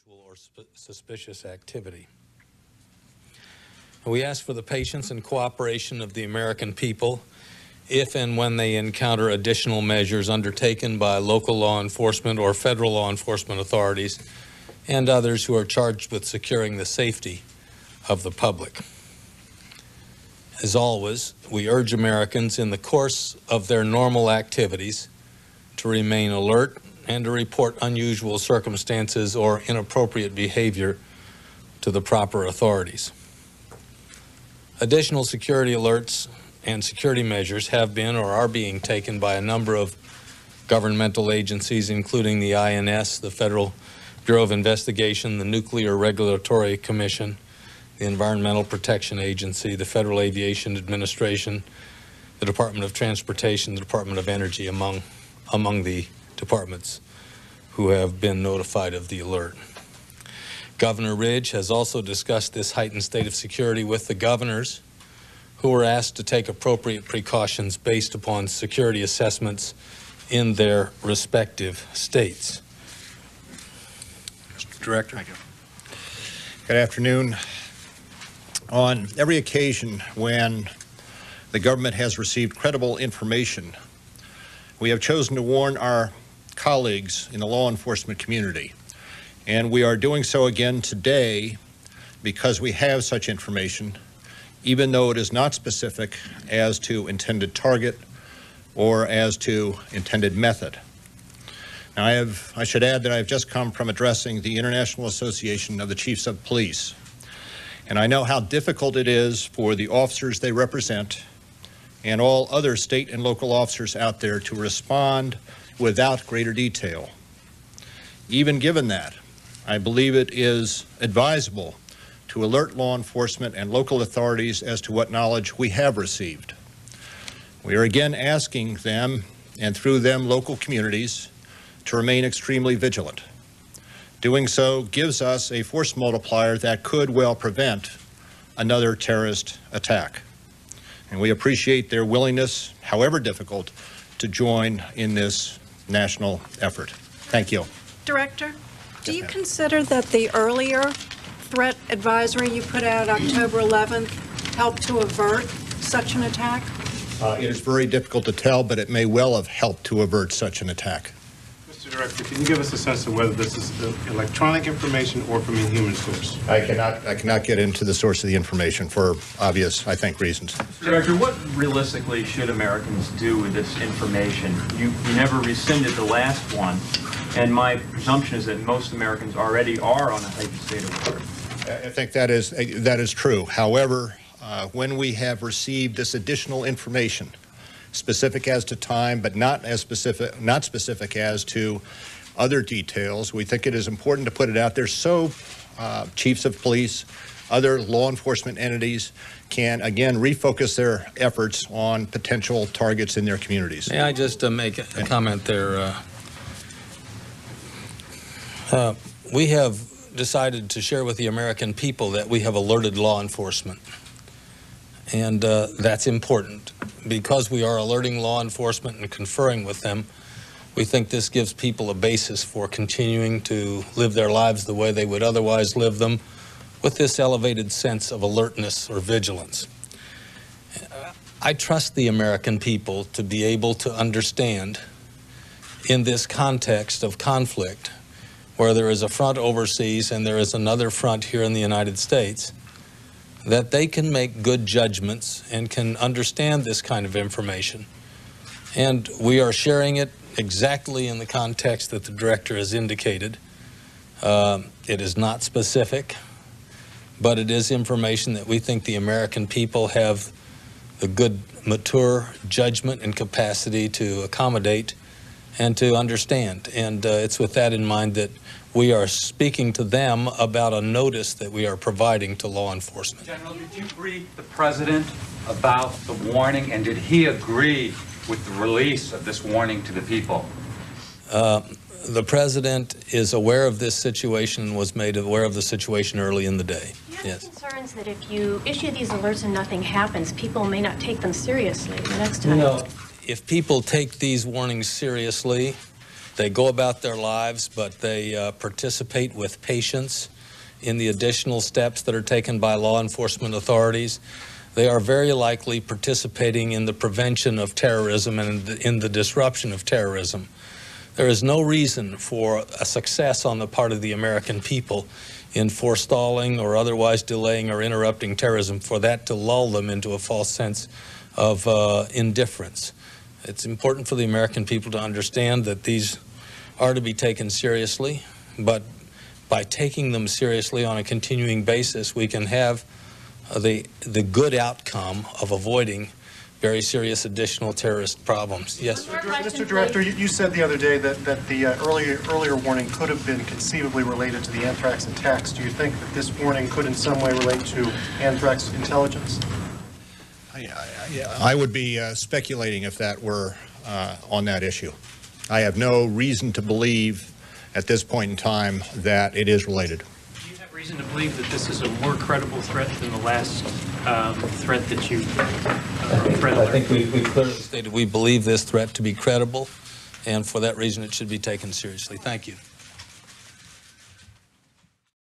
unusual or suspicious activity. We ask for the patience and cooperation of the American people if and when they encounter additional measures undertaken by local law enforcement or federal law enforcement authorities and others who are charged with securing the safety of the public. As always, we urge Americans in the course of their normal activities to remain alert and to report unusual circumstances or inappropriate behavior to the proper authorities. Additional security alerts and security measures have been or are being taken by a number of governmental agencies, including the INS, the Federal Bureau of Investigation, the Nuclear Regulatory Commission, the Environmental Protection Agency, the Federal Aviation Administration, the Department of Transportation, the Department of Energy, among the departments who have been notified of the alert. Governor Ridge has also discussed this heightened state of security with the governors, who were asked to take appropriate precautions based upon security assessments in their respective states. Mr. Director. Thank you. Good afternoon. On every occasion when the government has received credible information, we have chosen to warn our colleagues in the law enforcement community. And we are doing so again today because we have such information, even though it is not specific as to intended target or as to intended method. Now, I should add that I have just come from addressing the International Association of the Chiefs of Police, and I know how difficult it is for the officers they represent and all other state and local officers out there to respond without greater detail. Even given that, I believe it is advisable to alert law enforcement and local authorities as to what knowledge we have received. We are again asking them, and through them local communities, to remain extremely vigilant. Doing so gives us a force multiplier that could well prevent another terrorist attack. And we appreciate their willingness, however difficult, to join in this national effort. Thank you. Director, do you consider that the earlier threat advisory you put out October 11th helped to avert such an attack? It is very difficult to tell, but it may well have helped to avert such an attack. Mr. Director, can you give us a sense of whether this is electronic information or from a human source? I cannot get into the source of the information for obvious, I think, reasons. Mr. Director, what realistically should Americans do with this information? You never rescinded the last one, and my presumption is that most Americans already are on a heightened state of alert. I think that is true. However, when we have received this additional information, specific as to time, but not specific as to other details, we think it is important to put it out there so chiefs of police, other law enforcement entities can again refocus their efforts on potential targets in their communities. May I just make a comment there? We have decided to share with the American people that we have alerted law enforcement. And that's important. Because we are alerting law enforcement and conferring with them, we think this gives people a basis for continuing to live their lives the way they would otherwise live them, with this elevated sense of alertness or vigilance. I trust the American people to be able to understand, in this context of conflict, where there is a front overseas and there is another front here in the United States, that they can make good judgments and can understand this kind of information. And we are sharing it exactly in the context that the director has indicated. It is not specific, but it is information that we think the American people have the good, mature judgment and capacity to accommodate and to understand. And it's with that in mind that we are speaking to them about a notice that we are providing to law enforcement. General, did you brief the president about the warning, and did he agree with the release of this warning to the people? The president is aware of this situation and was made aware of the situation early in the day. Do you have yes. concerns that if you issue these alerts and nothing happens, people may not take them seriously the next time? No. If people take these warnings seriously, They go about their lives, but they participate with patience in the additional steps that are taken by law enforcement authorities. They are very likely participating in the prevention of terrorism and in the disruption of terrorism. There is no reason for a success on the part of the American people in forestalling or otherwise delaying or interrupting terrorism, for that to lull them into a false sense of indifference. It's important for the American people to understand that these are to be taken seriously, but by taking them seriously on a continuing basis, we can have the good outcome of avoiding very serious additional terrorist problems. Yes, sir. Mr. Director, you said the other day that the earlier warning could have been conceivably related to the anthrax attacks. Do you think that this warning could in some way relate to anthrax intelligence? I would be speculating if that were on that issue. I have no reason to believe at this point in time that it is related. Do you have reason to believe that this is a more credible threat than the last threat that you I think we clearly stated we believe this threat to be credible, and for that reason it should be taken seriously. Thank you.